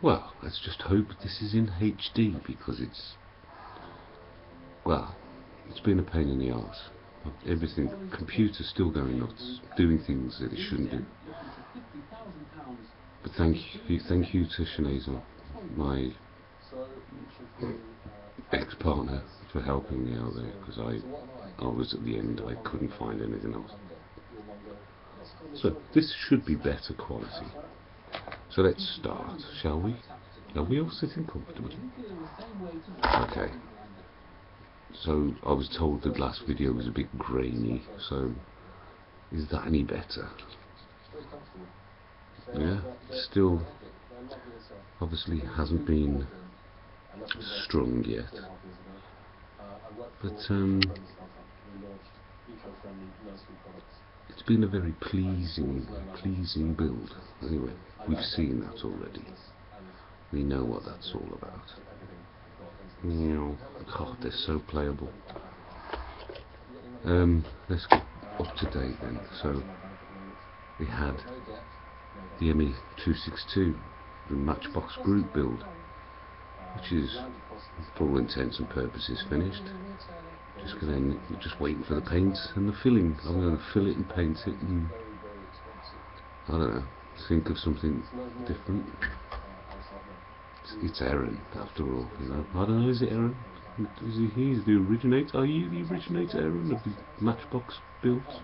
Well, let's just hope this is in HD, because well, it's been a pain in the arse. Everything, computer's still going nuts, doing things that it shouldn't do. But thank you to Sinead, my ex-partner, for helping me out there, because I was at the end, I couldn't find anything else. So this should be better quality. So let's start, shall we? Are we all sitting comfortably? Okay. So I was told the last video was a bit grainy, so is that any better? Yeah, still obviously hasn't been strung yet, but it's been a very pleasing build. Anyway, we've seen that already. We know what that's all about. God, they're so playable. Let's get up to date then. So we had the ME262, the Matchbox group build, which is for all intents and purposes finished. Just waiting for the paint and the filling. I'm going to fill it and paint it, and I don't know, think of something different. It's Aaron, after all, you know. I don't know, is it Aaron? Is he's the originator? Are you the originator, Aaron, of the Matchbox builds?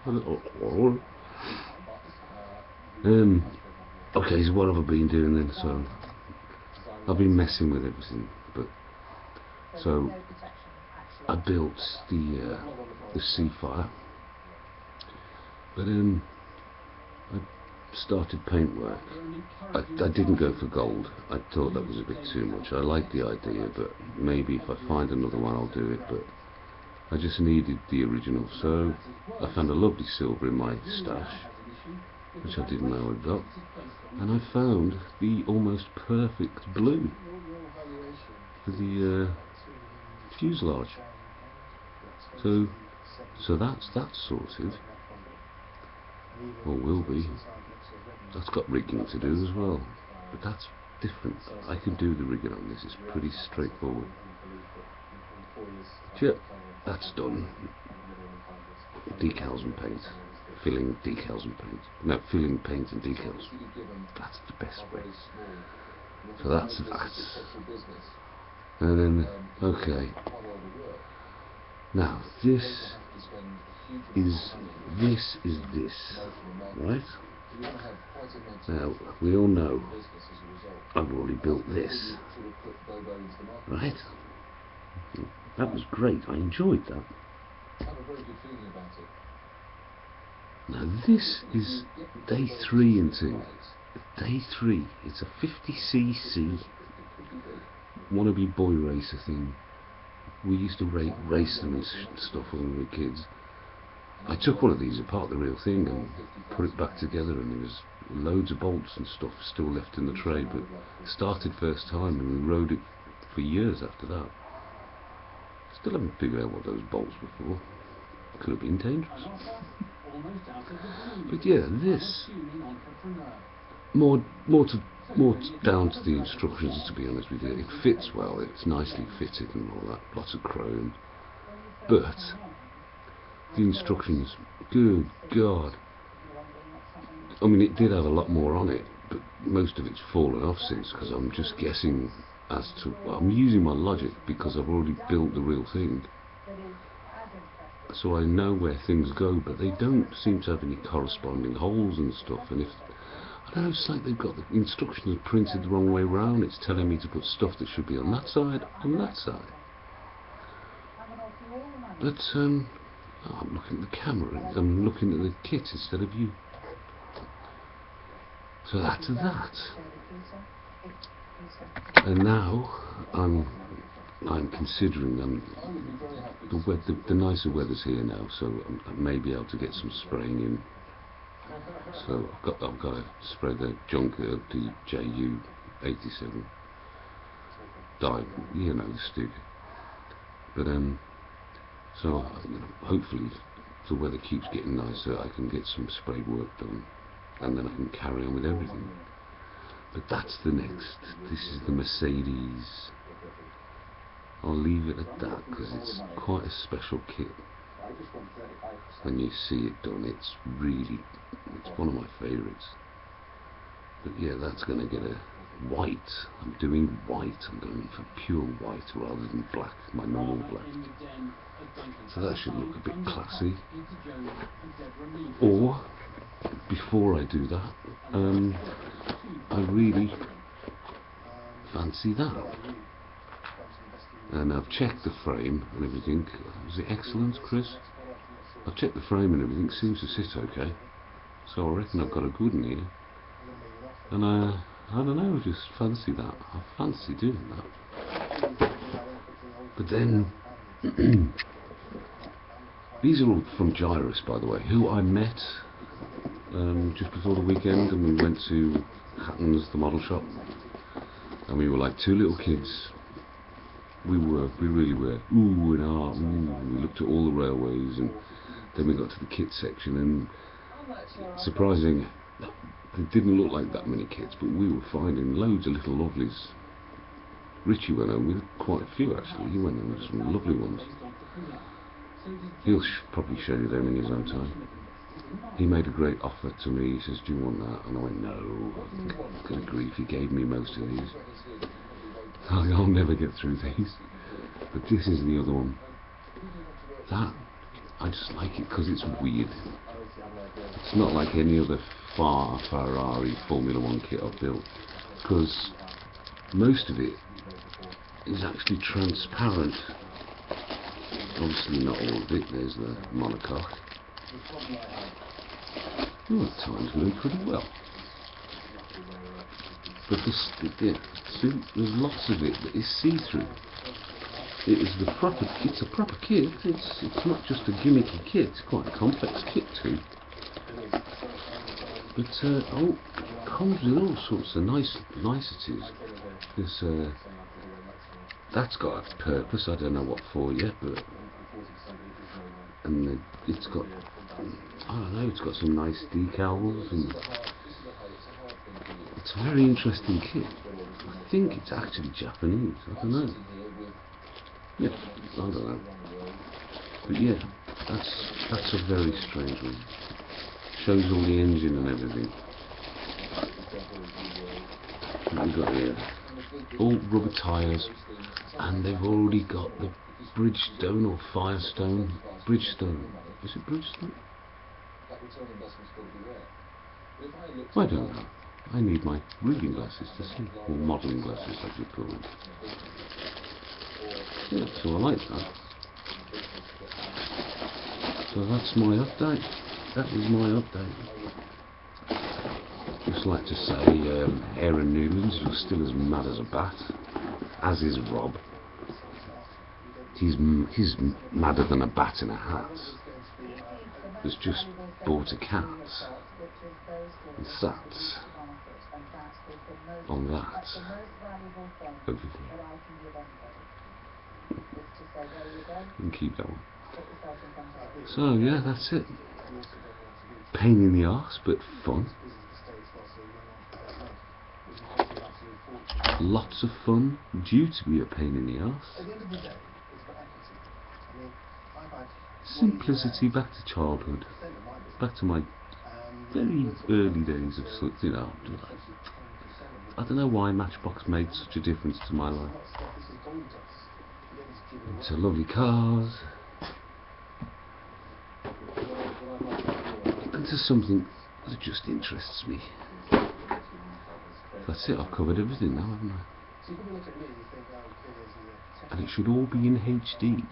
Okay, so what have I been doing then? So I've been messing with everything, but so I built the Seafire, but I started paintwork. I didn't go for gold. I thought that was a bit too much. I like the idea, but maybe if I find another one I'll do it, but I just needed the original. So I found a lovely silver in my stash, which I didn't know I'd got, and I found the almost perfect blue for the fuselage. So that's sorted, or will be. That's got rigging to do as well, but that's different. I can do the rigging on this, it's pretty straightforward. Yep, that's done. Decals and paint. Filling, decals and paint. No, filling, paint and decals. That's the best way. So that's that. And then, okay. Now, this is this, right? Now, we all know I've already built this, right? That was great, I enjoyed that. Now this is day 3 into day 3. It's a 50cc wannabe boy racer thing. We used to race them and stuff when we were kids. I took one of these apart, the real thing, and put it back together, and there was loads of bolts and stuff still left in the tray, but it started first time and we rode it for years after that. Still haven't figured out what those bolts were for. Could have been dangerous. But yeah, this more down to the instructions, to be honest with you. It fits well, it's nicely fitted and all that, lots of chrome, but the instructions, good God, I mean, it did have a lot more on it, but most of it's fallen off since, because I'm just guessing as to, well, I'm using my logic because I've already built the real thing, so I know where things go, but they don't seem to have any corresponding holes and stuff. And if, I don't know, it's like they've got the instructions printed the wrong way around. It's telling me to put stuff that should be on that side, on that side. But I'm looking at the camera, I'm looking at the kit instead of you. So that's that. And now I'm considering the nicer weather's here now, so I may be able to get some spraying in. So I've got to spray the Junker, the JU87 dye, you know, the stick. But so hopefully if the weather keeps getting nicer, I can get some spray work done and then I can carry on with everything. But that's the next. This is the Mercedes. I'll leave it at that because it's quite a special kit. When you see it done, it's one of my favourites. But yeah, that's going to get a white. I'm doing white. I'm going for pure white rather than black, my normal black. So that should look a bit classy. Or, before I do that, I really fancy that. And I've checked the frame and everything. Was it excellent, Chris? I've checked the frame and everything, seems to sit okay. So I reckon I've got a good one here. And I don't know, I just fancy that. I fancy doing that. But then, these are all from Gyrus, by the way, who I met just before the weekend, and we went to Hatton's, the model shop, and we were like two little kids. We really were. Ooh and ah, ooh. We looked at all the railways, and then we got to the kit section, and surprising, there didn't look like that many kits, but we were finding loads of little lovelies. Richie went home with quite a few actually. He went home with some lovely ones. He'll probably show you them in his own time. He made a great offer to me. He says, "Do you want that?" And I went, "No." Good grief, he gave me most of these. I'll never get through these. But this is the other one. That, I just like it because it's weird. It's not like any other Ferrari Formula 1 kit I've built, because most of it is actually transparent. Obviously not all of it. There's the monocoque. Oh, at times going pretty well. But see, there's lots of it that is see-through. It's a proper kit. It's not just a gimmicky kit. It's quite a complex kit too. But it comes with all sorts of niceties. That's got a purpose. I don't know what for yet, but it's got, I don't know. It's got some nice decals, and it's a very interesting kit. I think it's actually Japanese. I don't know. Yeah, I don't know. But yeah, that's a very strange one. Shows all the engine and everything. What we got here? All rubber tyres, and they've already got the Bridgestone or Firestone. Bridgestone. Is it Bridgestone? I don't know. I need my reading glasses to see, or modelling glasses as you call them. Yeah, so I like that. So that's my update. That is my update. Just like to say, Aaron Newlands, you're still as mad as a bat, as is Rob. He's madder than a bat in a hat. He's just bought a cat and sat on that over there. You can keep that one. So yeah, that's it. Pain in the arse, but fun. Lots of fun, due to be a pain in the arse. Simplicity, back to childhood, back to my very early days of, I don't know why Matchbox made such a difference to my life. Into lovely cars, into something that just interests me. That's it, I've covered everything now, haven't I? And it should all be in HD.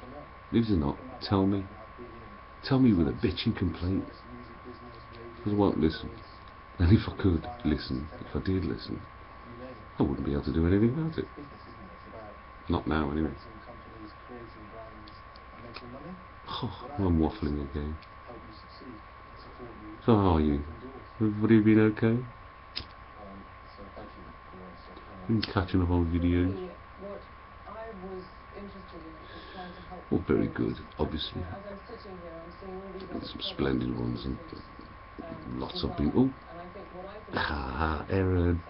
If they're not, tell me. Tell me with a bitching complaint. Because I won't listen. And if I could listen, if I did listen, I wouldn't be able to do anything about it. Not now, anyway. Oh, I'm waffling again. So how are you? Everybody been okay? Been catching up on videos? Well, very good, obviously. There's some splendid ones and lots of people. Ah, Aaron.